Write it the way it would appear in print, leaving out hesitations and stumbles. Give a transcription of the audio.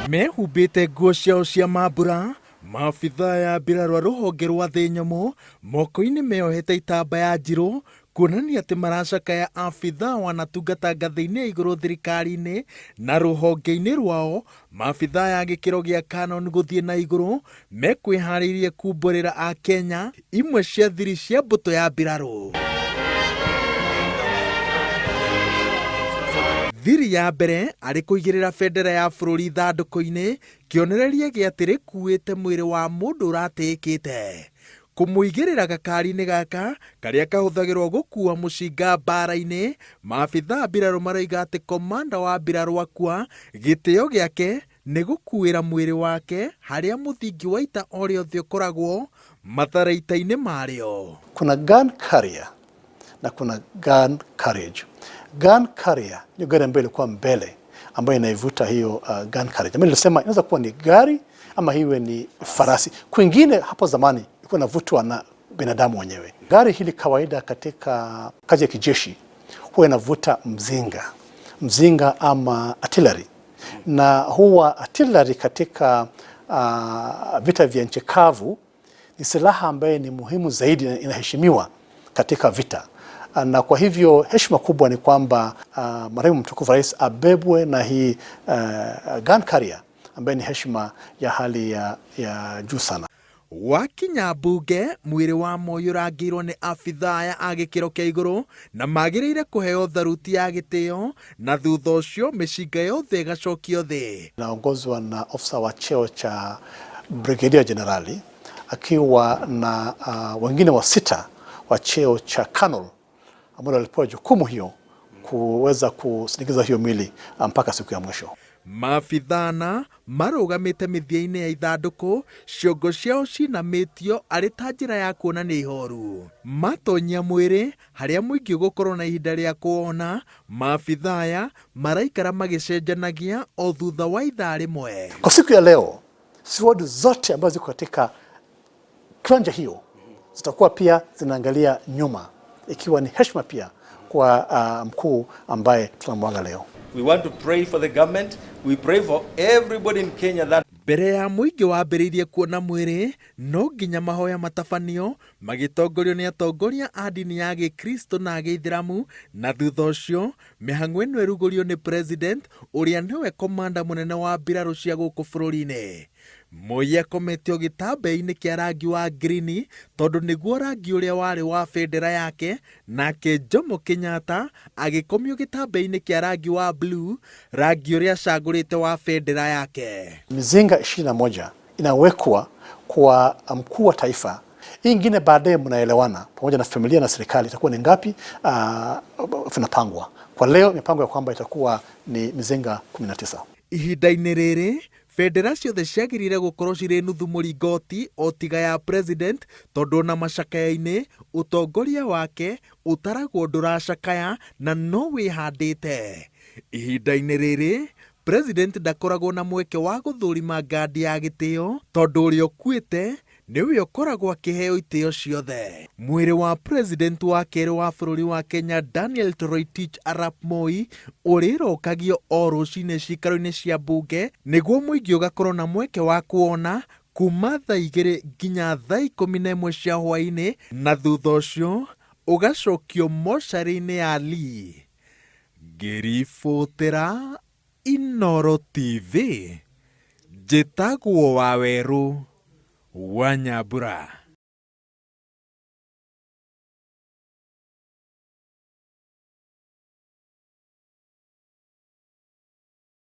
Mehumbĩte nguo ciao cia mambura, maabitha ya Mbiraru a rũhonge rwa thĩ nyũmũ moko-inĩ meohete itambaya njirũ kuonania atĩ maracakaya abitha wanatungata ngathĩ-inĩ ya igũrũ thirikari-inĩ na rũhonge-inĩ rwao maabitha ya gĩkĩro gĩa canon gũthiĩ na igũrũ mekwĩharĩirie kumbũrĩra akenya imwe cia thiri cia mbutu ya Mbiraru. Thiri ya mbere arĩ kũigĩrĩra bendera ya bũrũri ithandũkũ-inĩ, kĩonereria gĩa atĩ rĩkuĩte mwĩrĩ wa mũndũ ũratĩĩkĩte. Kũmũigĩrĩra gakari-inĩ gaka karĩa kahũthagĩrwo gũkua mũcinga mbara-inĩ, maabitha a Mbiraru maroiga atĩ komanda wa Mbiraru akua, gĩtĩo gĩake nĩ gũkuĩra mwĩrĩ wake harĩa mũthingi wa ita o rĩothe ũkoragwo matharaita-inĩ marĩo. Kuna gun carrier na kuna gun carriage. Gun carrier ni gari ambayo ilikuwa mbele ambayo inaivuta hiyo gun carriage. Mimi nilisema inaweza kuwa ni gari ama hiwe ni farasi. Kwingine hapo zamani ilikuwa inavutwa na binadamu wenyewe. Gari hili kawaida katika kazi ya kijeshi huwa inavuta mzinga ama artillery. Na huwa artillery katika vita vya nchi kavu ni silaha ambayo ni muhimu zaidi na inaheshimiwa katika vita. Na kwa hivyo heshima kubwa ni kwamba marehemu mtukufu rais abebwe na hii gun carrier ambaye ni heshima ya hali ya juu sana. Wakinya mbunge mwĩrĩ wa moyo ũrangĩirwo nĩ abitha aya a gĩkĩro kĩa igũrũ na magĩrĩire kũheo tharuti ya gĩtĩo na thutha ũcio mĩcinga yothe ĩgacokio thĩ. Naongozwa na ofisa wa cheo cha brigadier generali akiwa na wengine wa 6 wa cheo cha colonel ambao walipewa jukumu hiyo kuweza kusindikiza hiyo mili mpaka siku ya mwisho. Maabithana marũgamĩte mĩthia-inĩ ya ithandũkũ, ciongo ciao cinamĩtio arĩ ta njĩra ya kuonania ihoru. Matonyia mwĩrĩ harĩa mũingĩ ũgũkorwo na ihinda rĩa kuona, maabitha aya maraikara magĩcenjanagia o thutha wa ithaa rĩmwe. Kwa siku ya leo, siwadi zote ambazo ziko katika kiwanja hiyo zitakuwa pia zinaangalia nyuma, ikiwa ni heshima pia kwa mkuu ambaye tunamwaga leo. We want to pray for the government. We pray for everybody in Kenya that mbere ya mũingĩ wambĩrĩirie kuona mwĩrĩ no nginya mahoya matabanio magĩtongorio nĩ atongoria a ndini ya Gĩkristo na Gĩithĩramu, na thutha ũcio mĩhang'o ĩno ĩrugũrio nĩ president ũrĩa nĩwe komanda mũnene wa Mbiraru cia gũkũ bũrũri-inĩ. Moi akometio gĩtambaya-inĩ kĩa rangi wa green tondũ nĩguo rangi ũrĩa warĩ wa bendera yake, nake Jomo Kenyatta agĩkomio gĩtambaya-inĩ kĩa rangi wa blue, rangi ũrĩa acagũrĩte wa bendera yake. Mizinga 21 inawekwa kwa mkuu wa taifa. Hii ingine baadaye mnaelewana pamoja na familia na serikali itakuwa ni ngapi vinapangwa. Kwa leo mipango ya kwamba itakuwa ni mizinga 19. Ihinda-inĩ rĩrĩ bendera ciothe ciagĩrĩire gũkorwo cirĩ nuthu mũringoti o tiga ya president, tondũ na macakaya-inĩ ũtongoria wake ũtaragwo ndũracakaya na no wĩhandĩte. Ihinda-inĩ rĩrĩ president ndakoragwo na mweke wa gũthũrima ngandi ya gĩtĩo tondũ ũrĩa ũkuĩte nĩwe ũkoragwo akĩheo itĩo ciothe. Mwĩrĩ wa president wa kerĩ wa bũrũri wa Kenya Daniel Toroitich arap Moi ũrĩrokagio o rũcinĩ cikaro-inĩ cia mbunge nĩguo mũingĩ ũgakorwo na mweke wa kuona kuma thaa 2 nginya thaa 11 cia hwaĩ-inĩ, na thutha ũcio ũgacokio mocarĩ-inĩ ya Riri. Ngĩribotera Inooro TV, njĩtagwo wa werũ wa Nyambura.